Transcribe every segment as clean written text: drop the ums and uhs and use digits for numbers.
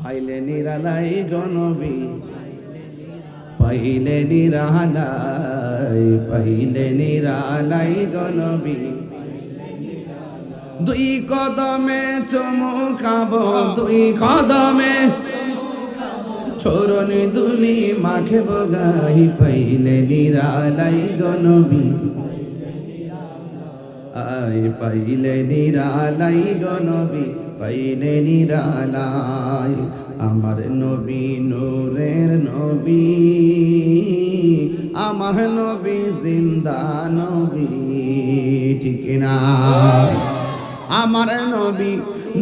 পাইলে নিরালাই গনবী, পাইলে নিরালাই, পাইলে নিরালাই গনবী। দুই কদমে চুমু খাবো, দুই কদমে চরণ দুলি মাখব গাই, পাইলে নিরালাই গনবী, আই পাইলে নিরালাই গনবী, পাইলে নিরালাই। আমার নবী নূরের নবী, আমার নবী জিন্দা নবী, ঠিক না? আমার নবী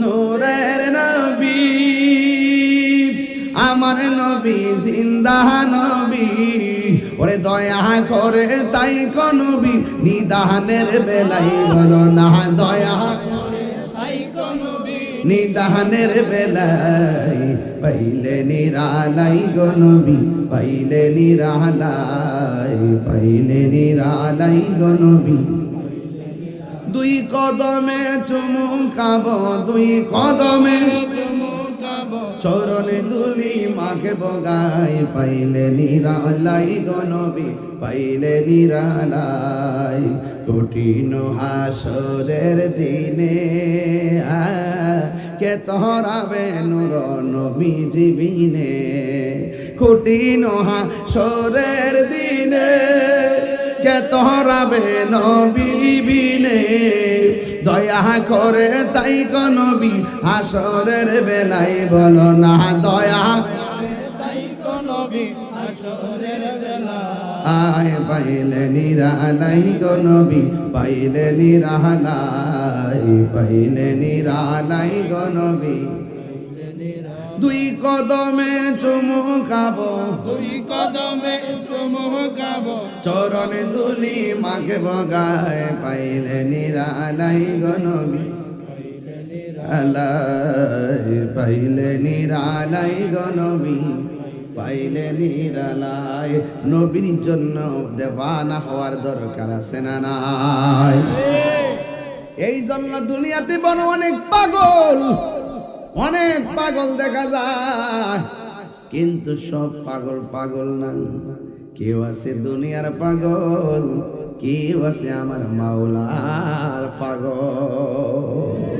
নূরের নবী, আমার নবী জিন্দা নবী। ওরে দয়া করে তাই নবী নিদানের বেলায় বলো না, দয়া করে তাই নবী নিদানের বেলায়, পাইলে নিরালাই গো নবী, পাইলে নিরালাই, পাইলে নিরালাই গো নবী। দুই কদমে চুমু খাবো, দুই কদমে চরণে দুলি মাকে বগাই, পাইলে নিরালাই গো নবী, পাইলে নিরালাই। কঠিন হাসরের দিনে কে তোরাবে নূর নবী জীবিনে, কঠিন হাসরের দিনে কে তোরাবে নবী বিনে। দয়া করে তাই নবী হাসরের বেলায় বলো না, দয়া করে তাই নবী হাসরের বেলায়, আয় পাইলে নিরালাই গো নবী, পাইলে নিরালাই, পাইলে নিরালাই গো নবী। দুই কদমে চুমু খাবো, দুই কদমে চুমু খাবো, চরণে দুলি মাকে বগায়, পাইলে নিরালাই গো নবী, আলাই, পাইলে নিরালাই গো নবী, পাইলে নিরালাই। নবীর জন্য দেওয়ানা হওয়ার দরকার আছে না নাই? এই জন্য দুনিয়াতে বড় অনেক পাগল, অনেক পাগল দেখা যায়, কিন্তু সব পাগল পাগল না। কেউ আছে দুনিয়ার পাগল, কেউ আছে আমার মাওলার পাগল।